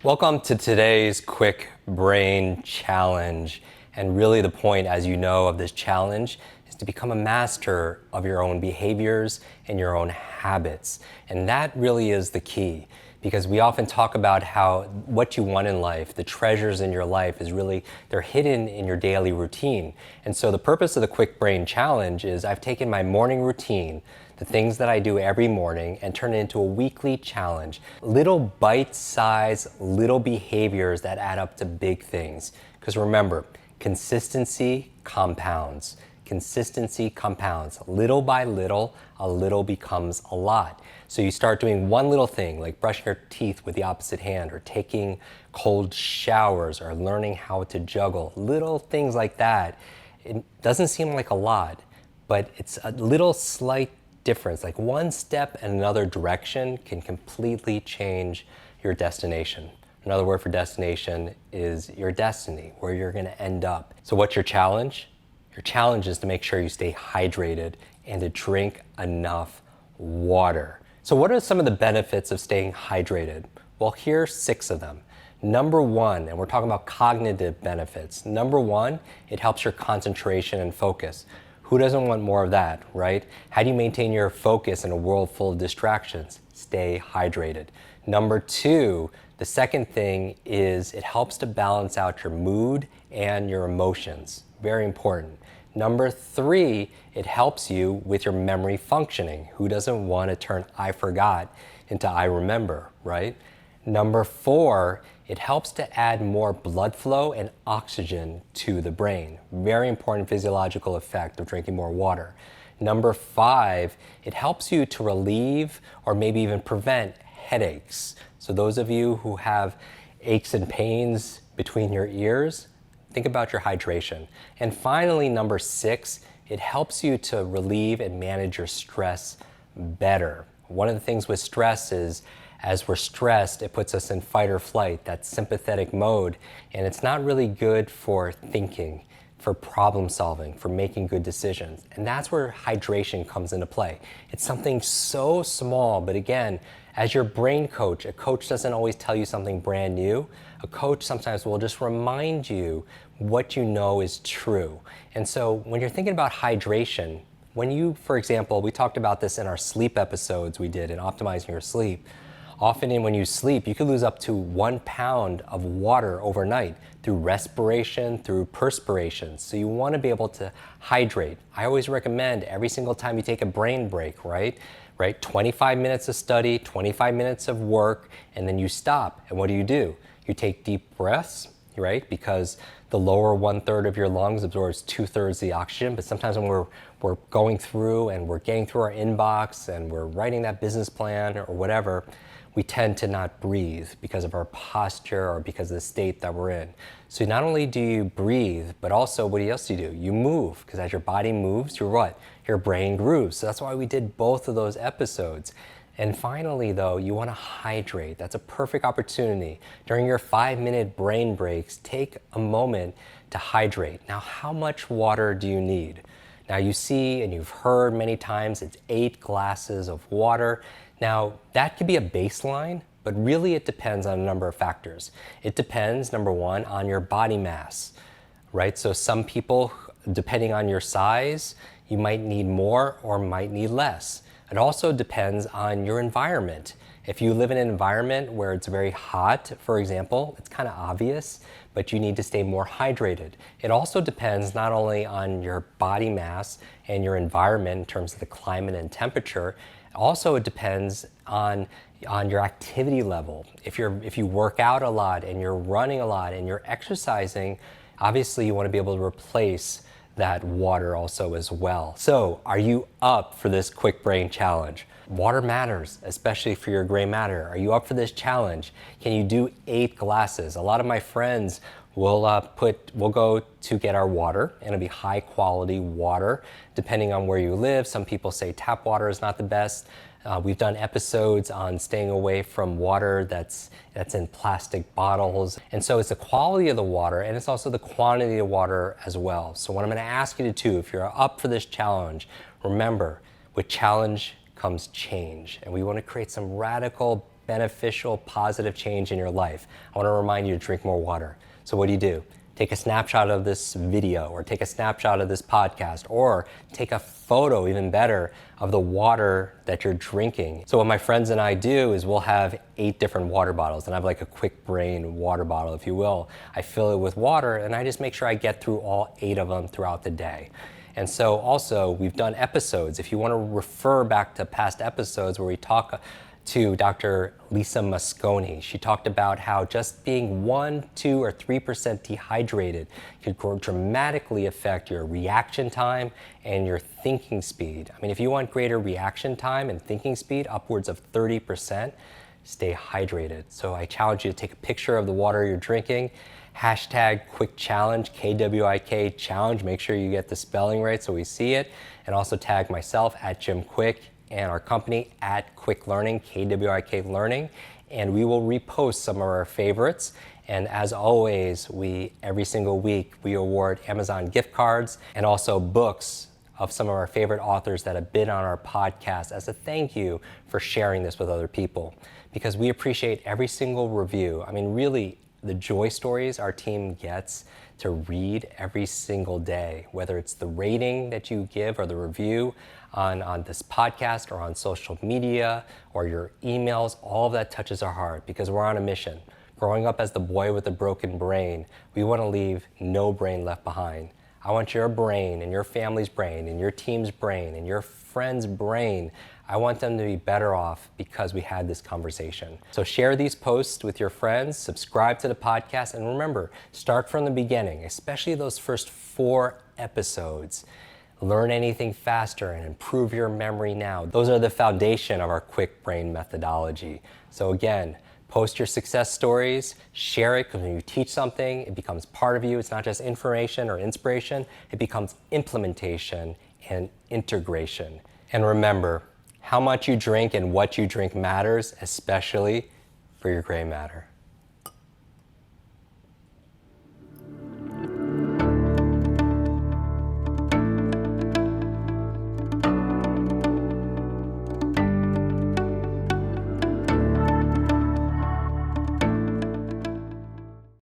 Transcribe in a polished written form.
Welcome to today's Kwik Brain Challenge. And really the point, as you know, of this challenge is to become a master of your own behaviors and your own habits. And that really is the key, because we often talk about how what you want in life, the treasures in your life, is really, they're hidden in your daily routine. And so the purpose of the Kwik Brain Challenge is I've taken my morning routine, the things that I do every morning, and turn it into a weekly challenge. Little bite-sized, little behaviors that add up to big things. Because remember, consistency compounds. Consistency compounds. Little by little, a little becomes a lot. So you start doing one little thing, like brushing your teeth with the opposite hand, or taking cold showers, or learning how to juggle. Little things like that. It doesn't seem like a lot, but it's a little slight difference. Like one step in another direction can completely change your destination. Another word for destination is your destiny, where you're going to end up. So what's your challenge? Your challenge is to make sure you stay hydrated and to drink enough water. So what are some of the benefits of staying hydrated? Well, here's 6 of them. Number 1, and we're talking about cognitive benefits. Number 1, it helps your concentration and focus. Who doesn't want more of that, right? How do you maintain your focus in a world full of distractions? Stay hydrated. Number 2, the second thing is it helps to balance out your mood and your emotions. Very important. Number 3, it helps you with your memory functioning. Who doesn't want to turn I forgot into I remember, right? Number 4, it helps to add more blood flow and oxygen to the brain. Very important physiological effect of drinking more water. Number 5, it helps you to relieve or maybe even prevent headaches. So those of you who have aches and pains between your ears, think about your hydration. And finally, number 6, it helps you to relieve and manage your stress better. One of the things with stress is, as we're stressed, it puts us in fight or flight, that sympathetic mode, and it's not really good for thinking, for problem solving, for making good decisions. And that's where hydration comes into play. It's something so small, but again, as your brain coach, a coach doesn't always tell you something brand new. A coach sometimes will just remind you what you know is true. And so when you're thinking about hydration, when you, for example, we talked about this in our sleep episodes we did in optimizing your sleep. Often when you sleep, you could lose up to 1 pound of water overnight through respiration, through perspiration. So you want to be able to hydrate. I always recommend every single time you take a brain break, right? 25 minutes of study, 25 minutes of work, and then you stop. And what do? You take deep breaths, right? Because the lower 1/3 of your lungs absorbs 2/3 of the oxygen. But sometimes when we're going through and we're getting through our inbox and we're writing that business plan or whatever, we tend to not breathe because of our posture or because of the state that we're in. So not only do you breathe, but also what else do? You move, because as your body moves, your brain grooves. So that's why we did both of those episodes. And finally, though, you want to hydrate. That's a perfect opportunity. During your 5-minute brain breaks, take a moment to hydrate. Now, how much water do you need? Now, you see and you've heard many times it's 8 glasses of water. Now, that could be a baseline, but really it depends on a number of factors. It depends, number 1, on your body mass, right? So some people, depending on your size, you might need more or might need less. It also depends on your environment. If you live in an environment where it's very hot, for example, it's kind of obvious, but you need to stay more hydrated. It also depends not only on your body mass and your environment in terms of the climate and temperature, also it depends on your activity level. If you work out a lot and you're running a lot and you're exercising, obviously you want to be able to replace that water also as well. So are you up for this Kwik Brain Challenge? Water matters, especially for your gray matter. Are you up for this challenge? Can you do 8 glasses? A lot of my friends we'll go to get our water, and it'll be high quality water depending on where you live. Some people say tap water is not the best. We've done episodes on staying away from water that's in plastic bottles. And so it's the quality of the water, and it's also the quantity of water as well. So what I'm going to ask you to do, if you're up for this challenge, remember, with challenge comes change. And we want to create some radical beneficial, positive change in your life, I want to remind you to drink more water. So what do? Take a snapshot of this video, or take a snapshot of this podcast, or take a photo, even better, of the water that you're drinking. So what my friends and I do is we'll have 8 different water bottles, and I have like a Kwik Brain water bottle, if you will. I fill it with water, and I just make sure I get through all 8 of them throughout the day. And so also, we've done episodes. If you want to refer back to past episodes where we talk to Dr. Lisa Mosconi. She talked about how just being 1, 2, or 3% dehydrated could dramatically affect your reaction time and your thinking speed. I mean, if you want greater reaction time and thinking speed, upwards of 30%, stay hydrated. So I challenge you to take a picture of the water you're drinking, hashtag Kwik Challenge, KWIK Challenge. Make sure you get the spelling right so we see it. And also tag myself at Jim Kwik and our company at Kwik Learning, KWIK Learning, and we will repost some of our favorites. And as always, every single week we award Amazon gift cards and also books of some of our favorite authors that have been on our podcast as a thank you for sharing this with other people, because we appreciate every single review. I mean, really, the joy stories our team gets to read every single day, whether it's the rating that you give or the review on this podcast or on social media or your emails, all of that touches our heart because we're on a mission. Growing up as the boy with a broken brain, we want to leave no brain left behind. I want your brain and your family's brain and your team's brain and your friend's brain. I want them to be better off because we had this conversation. So share these posts with your friends, subscribe to the podcast, and remember, start from the beginning, especially those first 4 episodes. Learn anything faster and improve your memory now. Those are the foundation of our Kwik Brain methodology. So again, post your success stories, share it, because when you teach something, it becomes part of you. It's not just information or inspiration, it becomes implementation and integration. And remember, how much you drink and what you drink matters, especially for your gray matter.